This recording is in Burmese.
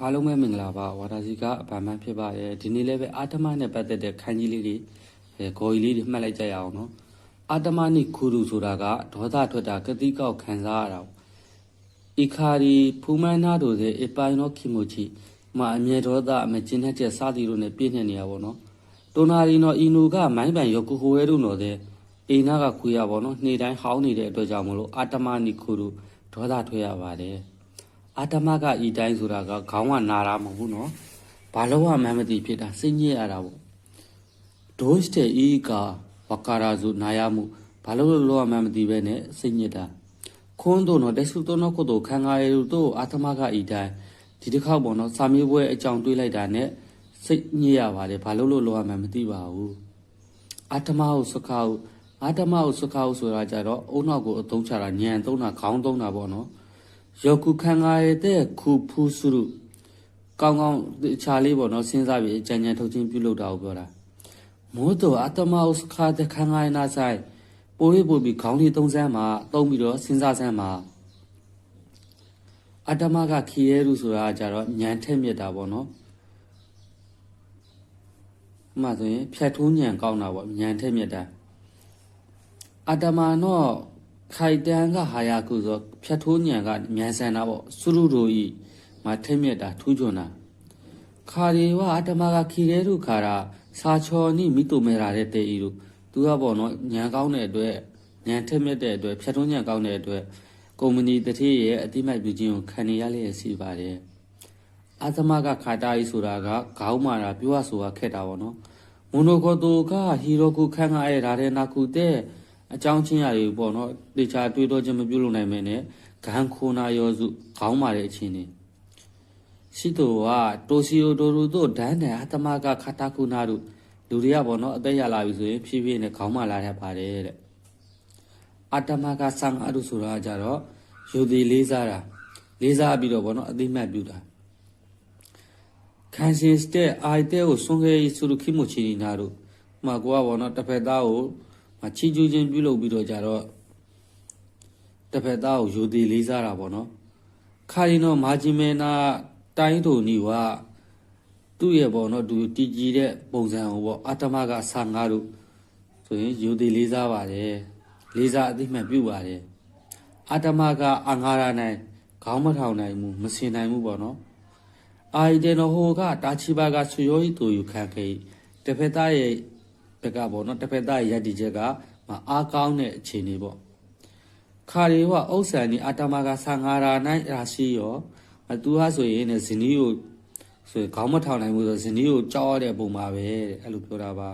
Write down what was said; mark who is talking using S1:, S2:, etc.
S1: အားလုံးပဲမင်္ဂလာပါဝါဒါစီကဗာမန်းဖြစ်ပါတယ်ဒီနေ့လည်းပဲအာတမနဲ့ပတ်သက်တဲ့ခန်းကြီးလေးတွေဂေါ်ကြီးလေးတွေမှတ်လိုက်ကြရအောင်နော်အာတမနိခူရုဆိုတာကဒေါသထွက်တာကတိကောက်ခံစားရတာဣခာရီဖူမန်းနာတို့ရဲ့အပိုင်နောခိမိုချီမှာအမြဲဒေါသမကျင်းတဲ့စသည်တို့နဲ့ပြည့်နေရပါတော့တိုနာရီနော်အီနူကမိုင်းပန်ရောကူဟိုရဲတို့နော်တဲ့အိနာကခွေရပါတော့နေ့တိုင်းဟောင်းနေတဲ့အတွက်ကြောင့်မလို့အာတမနိခူရုဒေါသထွက်ရပါတယ်အာတမကဤတိုင်းဆိုတာကခေါင်းကနာတာမဟုတ်ဘူးနော်ဘာလို့မှမသိဖြစ်တာစိတ်ညစ်ရတာပေါ့ဒိုးစတဲ့ဤကဝကာရာစုနာရမှုဘာလို့လောမှမသိပဲနဲ့စိတ်ညစ်တာခွန်းတို့နော်တက်စုတော့ကိုတို့ခံငါရတို့အာတမကဤတိုင်းဒီတစ်ခေါက်ပေါ့နော်စာမေးပွဲအကြောင်းတွေးလိုက်တာနဲ့စိတ်ညစ်ရပါတယ်ဘာလို့လောမှမသိပါဘူးအာတမဟုစခါဟုအာတမဟုစခါဟုဆိုတာကြတော့အုံနောက်ကိုအသုံးချတာညံသုံးတာခေါင်းသုံးတာပေါ့နော်ယောကုခံငါရတဲ့ခုဖူးစုရုကောင်းကောင်းခြားလေးပေါ့နော်စဉ်းစားပြီးကြံကြံထုတ်ချင်းပြုလုပ်တာကိုပြောတာမိုးတော်အတမဥစခါတဲ့ခံငါရနာဆိုင်ပိုးရေးပို့ပြီးခေါင်းလေးသုံးစမ်းမှာသုံးပြီးတော့စဉ်းစားစမ်းမှာအတမကခီရဲရုဆိုတာကြတော့ညံထက်မြက်တာပေါ့နော်မှဆိုရင်ဖြတ်ထိုးညံကောင်းတာပေါ့ညံထက်မြက်တာအတမတော့ခိုင်တန်ကဟာယာကုဆိုဖြတ်ထိုးညံကမြန်ဆန်တာပေါ့စုရုတို့ဤမှာထိမြက်တာထူးချွန်တာခါရီဝအတမကခီရဲရုခါရာစာချော်နိမိတုမဲရာတဲ့တေဤတို့သူကပေါ့နော်ညံကောင်းတဲ့အတွက်ညံထိမြက်တဲ့အတွက်ဖြတ်ထိုးညံကောင်းတဲ့အတွက်ကုမ္ပဏီတတိရဲ့အတိမိုက်ပြုခြင်းကိုခံနေရလျက်ရှိပါတယ်အာသမကခါတာဤဆိုတာကခေါင်းမာတာပြောရဆိုတာခက်တာပေါ့နော်မွန်နိုကိုတိုကဟီရိုကူခန့်ငါရဲ့ဓာတဲ့နာကူတဲ့အကြောင်းချင်းရာတွေပေါ့နော်တေချာတွေးတော့ခြင်းမပြုလုပ်နိုင်မဲနဲ့ဂန်ခိုနာယောစုခေါင်းမာတဲ့အချင်းတွေရှိတော့ကတိုစီယိုဒိုရူတို့ဒန်းတန်အတမကခတာကုနာတို့လူတွေကပေါ့နော်အသက်ရလာပြီဆိုရင်ဖြည်းဖြည်းနဲ့ခေါင်းမာလာတတ်ပါတယ်တဲ့အတမကဆန်အရုဆိုတာကြတော့ယူသည်လေးစားတာလေးစားပြီးတော့ပေါ့နော်အသိမှတ်ပြုတာခန်းရှင်စတဲ့အိုက်တဲ့ကိုဆွန်ခဲ့စုရခိမိုချီနာတို့မှာကိုကပေါ့နော်တစ်ဖက်သားကိုချီကျူးချင်းပြုလုပ်ပြီးတော့ကြတော့တစ်ဖက်သားကိုယူသည်လေးစားတာပေါ့နော်ခါရင်တော့မာဂျီမဲနာတိုင်းတို့နီကသူ့ရဲ့ပေါ့နော်သူတည်ကြည်တဲ့ပုံစံကိုပေါ့အတမကဆာငါတို့ဆိုရင်ယူသည်လေးစားပါတယ်လေးစားအသိမှတ်ပြုပါတယ်အတမကအငါရနိုင်ခေါင်းမထောင်နိုင်ဘူးမစင်နိုင်ဘူးပေါ့နော်အိုင်ဒေနိုဟိုကတာချီဘာကဆွေရိုးတူယူခံခဲ့တစ်ဖက်သားရဲ့ဘက်ကပေါ့နော်တစ်ဖက်သားရဲ့ရည်တည်ချက်ကအားကောင်းတဲ့အခြေအနေပေါ့ခါရီဝအုပ်ဆန်ဒီအတမကဆာငါရာနိုင်ရာရှိရောသူဟာဆိုရင်ဇနီးကိုဆိုခေါင်းမထောင်နိုင်ဘူးဆိုဇနီးကိုကြောက်ရတဲ့ပုံပါပဲတဲ့အဲ့လိုပြောတာပါ